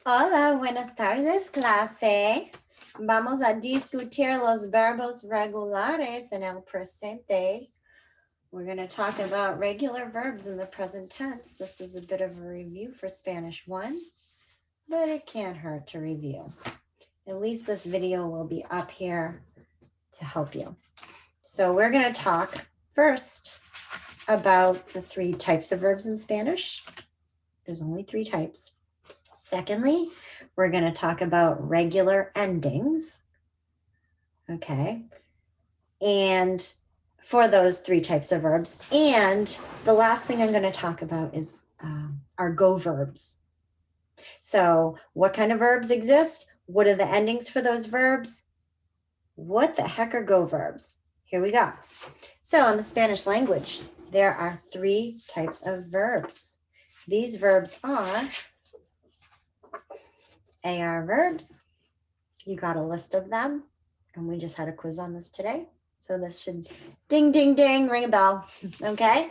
Hola, buenas tardes, clase. Vamos a discutir los verbos regulares en el presente. We're going to talk about regular verbs in the present tense. This is a bit of a review for Spanish 1, but it can't hurt to review. At least this video will be up here to help you. So we're going to talk first about the 3 types of verbs in Spanish. There's only 3 types. Secondly, we're going to talk about regular endings. Okay. And for those 3 types of verbs. And the last thing I'm going to talk about is our go verbs. So what kind of verbs exist? What are the endings for those verbs? What the heck are go verbs? Here we go. So in the Spanish language, there are 3 types of verbs. These verbs are AR verbs. You got a list of them, and we just had a quiz on this today. So this should ding, ding, ding, ring a bell, okay?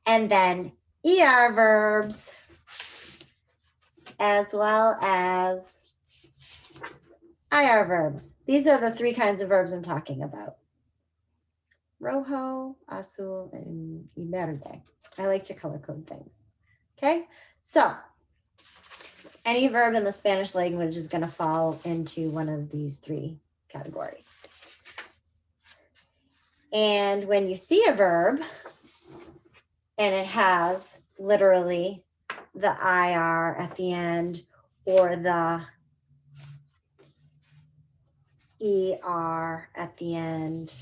And then ER verbs, as well as IR verbs. These are the 3 kinds of verbs I'm talking about. Rojo, azul, and y verde. I like to color code things, okay? So any verb in the Spanish language is going to fall into one of these 3 categories. And when you see a verb and it has literally the IR at the end or the ER at the end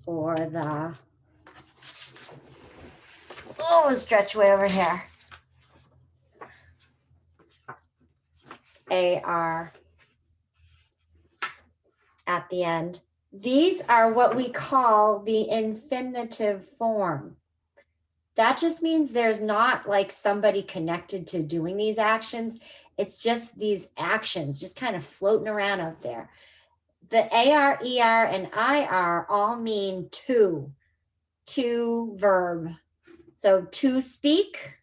or the, stretch way over here, AR at the end. These are what we call the infinitive form. That just means there's not like somebody connected to doing these actions. It's just these actions just kind of floating around out there. The AR, ER, and IR all mean to verb. So to speak,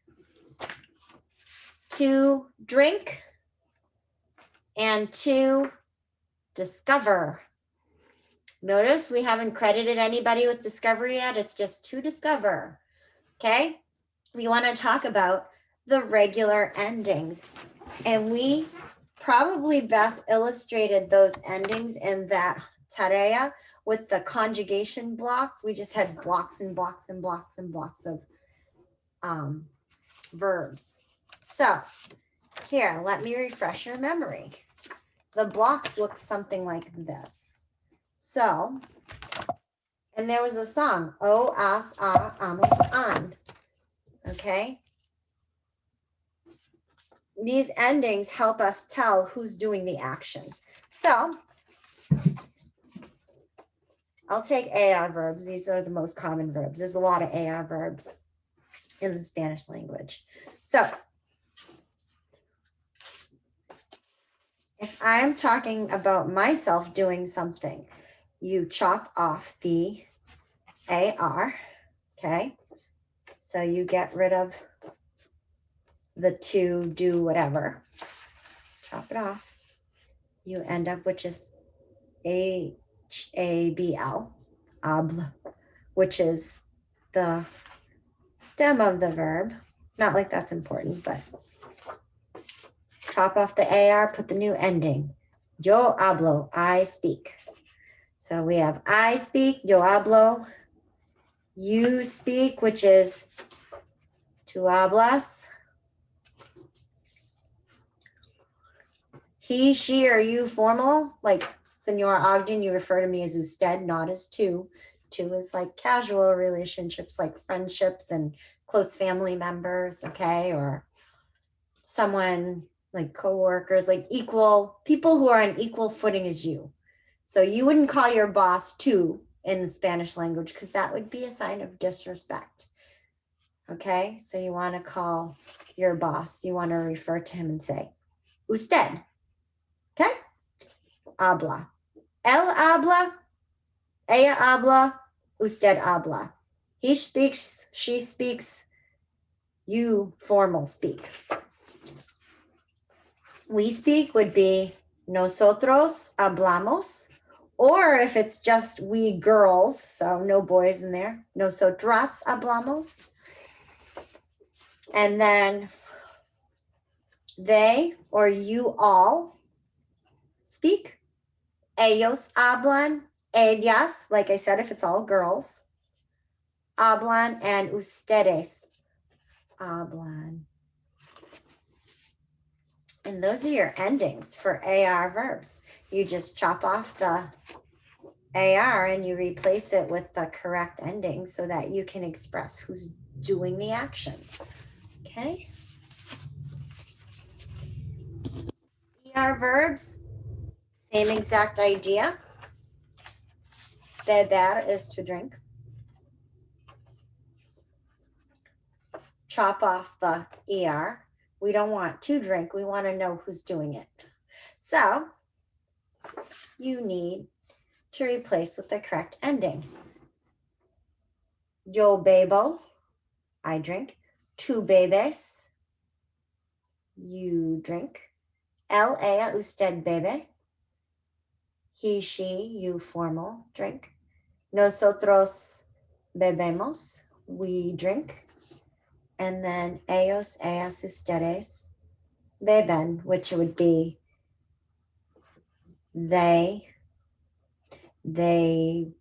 to drink, and to discover. Notice we haven't credited anybody with discovery yet. It's just to discover. Okay? We want to talk about the regular endings. And we probably best illustrated those endings in that tarea with the conjugation blocks. We just had blocks and blocks and blocks and blocks of verbs. So here, let me refresh your memory. The blocks look something like this. So, and there was a song, O, as, a, amos, an. Okay? These endings help us tell who's doing the action. So, I'll take AR verbs. These are the most common verbs. There's a lot of AR verbs in the Spanish language. So, if I'm talking about myself doing something, you chop off the AR, okay? So you get rid of the to do whatever. Chop it off. You end up with just ABL, abl, which is the stem of the verb. Not like that's important, but chop off the AR, put the new ending. Yo hablo, I speak. So we have I speak, yo hablo. You speak, which is tú hablas. He, she, or you formal, like Senor Ogden, you refer to me as usted, not as tú. Tú is like casual relationships, like friendships and close family members, okay? Or someone like coworkers, like equal, people who are on equal footing as you. So you wouldn't call your boss tú in the Spanish language because that would be a sign of disrespect. Okay, so you want to call your boss, you want to refer to him and say, usted. Okay, habla. Él habla, ella habla, usted habla. He speaks, she speaks, you formal speak. We speak would be nosotros hablamos. Or if it's just we girls, so no boys in there, nosotras hablamos. And then they or you all speak. Ellos hablan, ellas, like I said, if it's all girls, hablan, and ustedes hablan. And those are your endings for AR verbs. You just chop off the AR and you replace it with the correct ending so that you can express who's doing the action. Okay? ER verbs, same exact idea. Beber is to drink. Chop off the ER. We don't want to drink. We want to know who's doing it. So you need to replace with the correct ending. Yo bebo, I drink. Tu bebes, you drink. Él, ella, usted bebe. He, she, you formal drink. Nosotros bebemos, we drink. And then ellos, ellas, ustedes beben, which would be they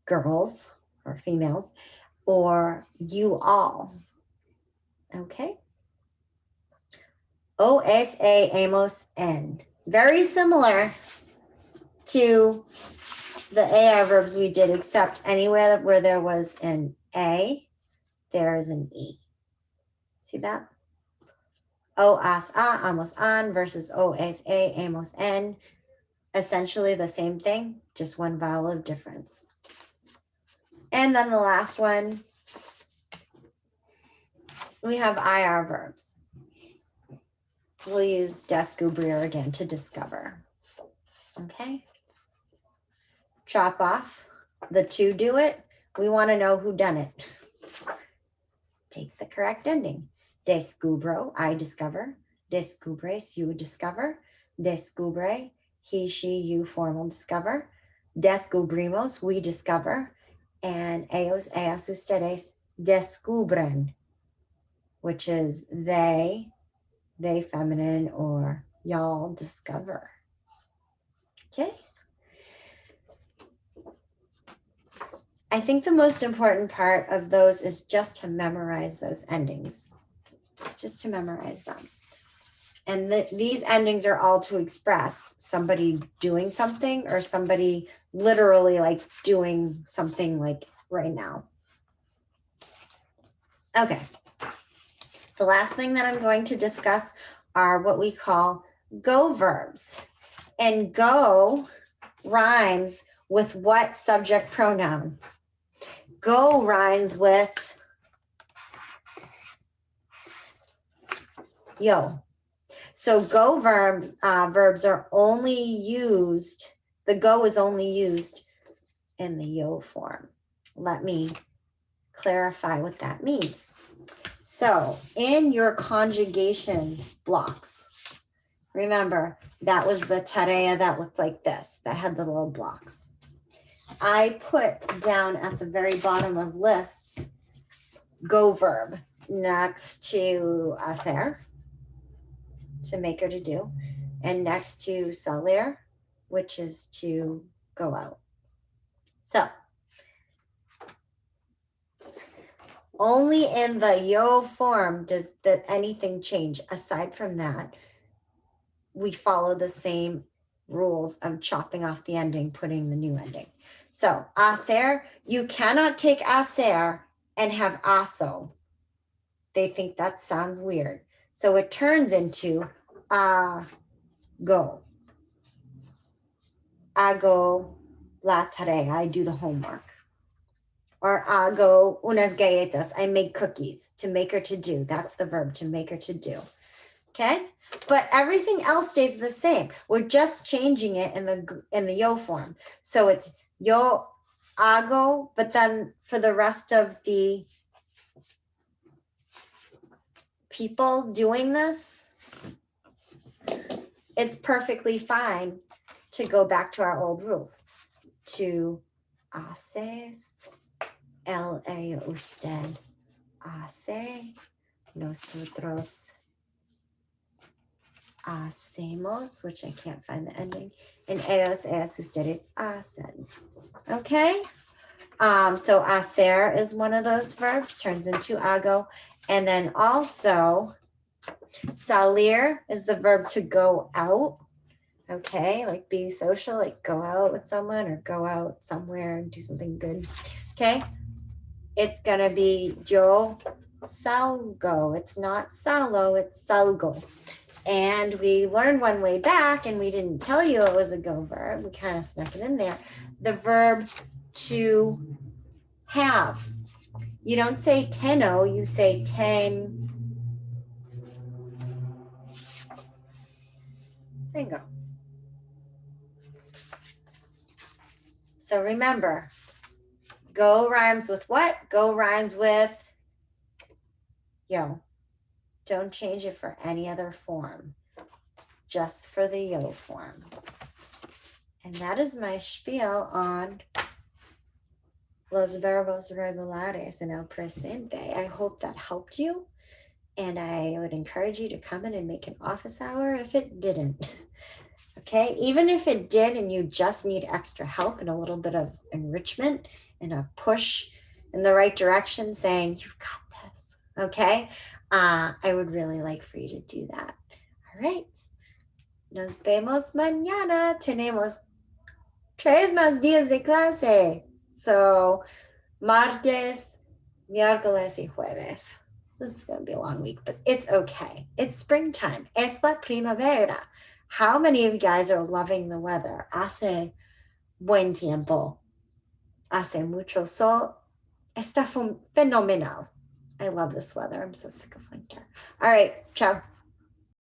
girls or females, or you all. Okay. Os, a, amos, en. Very similar to the AR verbs we did, except anywhere where there was an A, there is an E. See that? O, as, a, amos, an versus O, es, a, amos, en. Essentially the same thing, just one vowel of difference. And then the last one, we have IR verbs. We'll use descubrir again, to discover. Okay. Chop off the to do it. We want to know who done it. Take the correct ending. Descubro, I discover. Descubres, you discover. Descubre, he, she, you formal discover. Descubrimos, we discover. And ellos, ellas, ustedes descubren, which is they feminine, or y'all discover. Okay. I think the most important part of those is just to memorize those endings, just to memorize them. And these endings are all to express somebody doing something or somebody literally like doing something like right now. Okay. The last thing that I'm going to discuss are what we call go verbs. And go rhymes with what subject pronoun? Go rhymes with yo. So go verbs are only used, the go is only used in the yo form. Let me clarify what that means. So in your conjugation blocks, remember that was the tarea that looked like this, that had the little blocks. I put down at the very bottom of lists, go verb next to hacer, to make or to do, and next to salir, which is to go out. So only in the yo form does anything change. Aside from that, we follow the same rules of chopping off the ending, putting the new ending. So hacer, you cannot take hacer and have aso. They think that sounds weird. So it turns into go. Hago la tarea, I do the homework. Or hago unas galletas, I make cookies. To make or to do, that's the verb, to make or to do. Okay, but everything else stays the same. We're just changing it in the yo form. So it's yo hago, but then for the rest of the people doing this, it's perfectly fine to go back to our old rules. Tú haces, él, ella, usted hace, nosotros hacemos, which I can't find the ending, and ellos, ellas, ustedes hacen. Okay? So hacer is one of those verbs, turns into hago. And then also salir is the verb to go out. Okay, like be social, like go out with someone or go out somewhere and do something good. Okay, it's gonna be yo salgo. It's not salo, it's salgo. And we learned one way back, and we didn't tell you it was a go verb. We kind of snuck it in there. The verb to have. You don't say tenno, you say ten. Tango. So remember, go rhymes with what? Go rhymes with yo. Don't change it for any other form, just for the yo form. And that is my spiel on los verbos regulares en el presente. I hope that helped you. And I would encourage you to come in and make an office hour if it didn't. Okay, even if it did and you just need extra help and a little bit of enrichment and a push in the right direction saying, you've got this, okay? I would really like for you to do that. All right, nos vemos mañana. Tenemos 3 más días de clase. So, martes, miércoles y jueves. This is going to be a long week, but it's okay. It's springtime. Es la primavera. How many of you guys are loving the weather? Hace buen tiempo. Hace mucho sol. Está fenomenal. I love this weather. I'm so sick of winter. All right. Ciao.